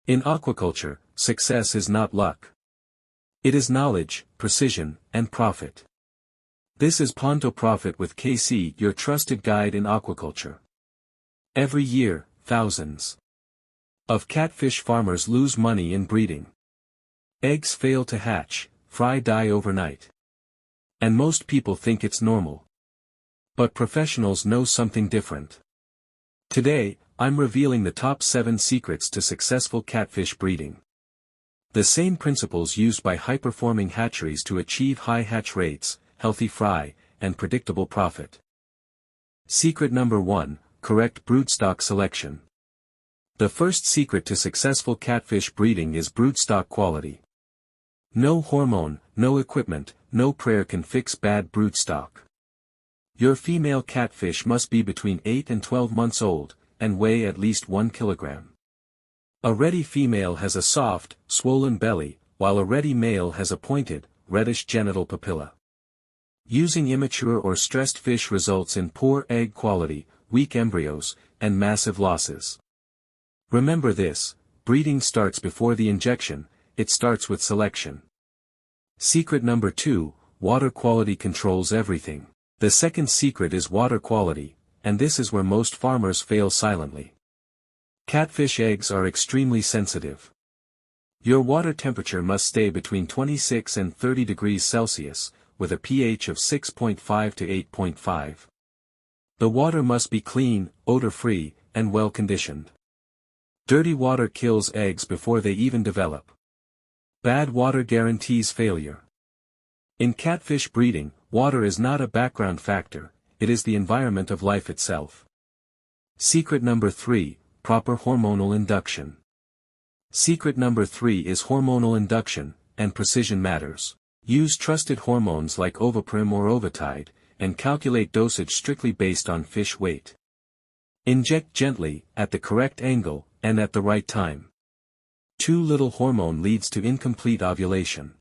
In aquaculture, success is not luck. It is knowledge, precision, and profit. This is Ponto Profit with KC, your trusted guide in aquaculture. Every year, thousands of catfish farmers lose money in breeding. Eggs fail to hatch, fry die overnight. And most people think it's normal. But professionals know something different. Today, I'm revealing the top 7 secrets to successful catfish breeding. The same principles used by high-performing hatcheries to achieve high hatch rates, healthy fry, and predictable profit. Secret number 1, correct broodstock selection. The first secret to successful catfish breeding is broodstock quality. No hormone, no equipment, no prayer can fix bad broodstock. Your female catfish must be between 8 and 12 months old, and weigh at least 1 kilogram. A ready female has a soft, swollen belly, while a ready male has a pointed, reddish genital papilla. Using immature or stressed fish results in poor egg quality, weak embryos, and massive losses. Remember this, breeding starts before the injection, it starts with selection. Secret number 2, water quality controls everything. The second secret is water quality, and this is where most farmers fail silently. Catfish eggs are extremely sensitive. Your water temperature must stay between 26 and 30 degrees Celsius, with a pH of 6.5 to 8.5. The water must be clean, odor-free, and well-conditioned. Dirty water kills eggs before they even develop. Bad water guarantees failure. In catfish breeding, water is not a background factor, it is the environment of life itself. Secret number 3, proper hormonal induction. Secret number 3 is hormonal induction, and precision matters. Use trusted hormones like Ovaprim or Ovatide, and calculate dosage strictly based on fish weight. Inject gently, at the correct angle, and at the right time. Too little hormone leads to incomplete ovulation.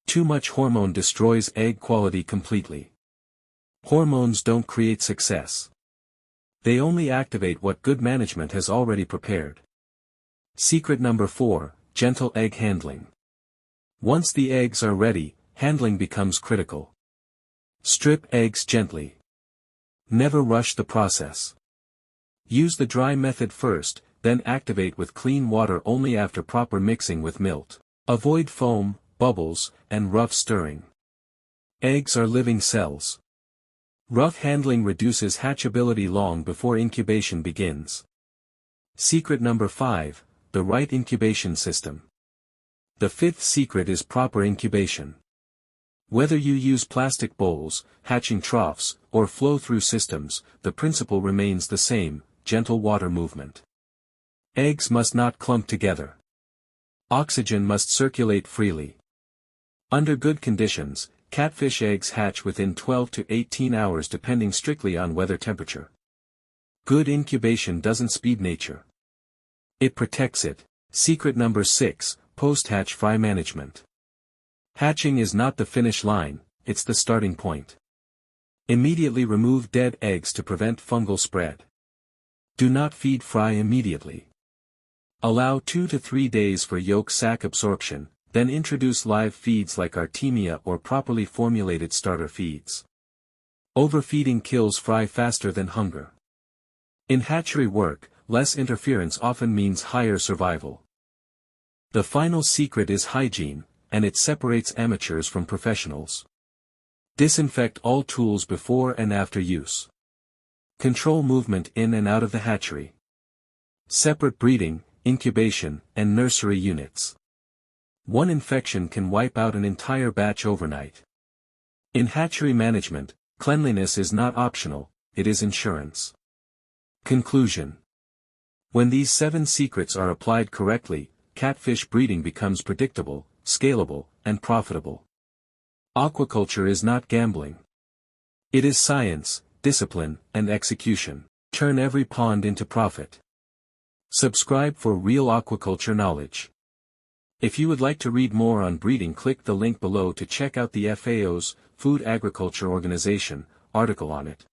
Too much hormone destroys egg quality completely. Hormones don't create success. They only activate what good management has already prepared. Secret number 4, gentle egg handling. Once the eggs are ready, handling becomes critical. Strip eggs gently. Never rush the process. Use the dry method first, then activate with clean water only after proper mixing with milk. Avoid foam, bubbles, and rough stirring. Eggs are living cells. Rough handling reduces hatchability long before incubation begins. Secret number 5, the right incubation system. The 5th secret is proper incubation. Whether you use plastic bowls, hatching troughs, or flow-through systems, the principle remains the same, gentle water movement. Eggs must not clump together. Oxygen must circulate freely. Under good conditions, catfish eggs hatch within 12 to 18 hours depending strictly on weather temperature. Good incubation doesn't speed nature. It protects it. Secret number 6, post-hatch fry management. Hatching is not the finish line, it's the starting point. Immediately remove dead eggs to prevent fungal spread. Do not feed fry immediately. Allow 2 to 3 days for yolk sac absorption, then introduce live feeds like Artemia or properly formulated starter feeds. Overfeeding kills fry faster than hunger. In hatchery work, less interference often means higher survival. The final secret is hygiene, and it separates amateurs from professionals. Disinfect all tools before and after use. Control movement in and out of the hatchery. Separate breeding, incubation, and nursery units. One infection can wipe out an entire batch overnight. In hatchery management, cleanliness is not optional, it is insurance. Conclusion. When these 7 secrets are applied correctly, catfish breeding becomes predictable, scalable, and profitable. Aquaculture is not gambling. It is science, discipline, and execution. Turn every pond into profit. Subscribe for real aquaculture knowledge. If you would like to read more on breeding, click the link below to check out the FAO's, Food Agriculture Organization, article on it.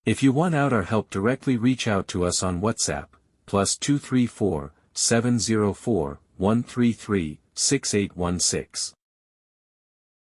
If you want our help directly, reach out to us on WhatsApp, +234 704-133-6816.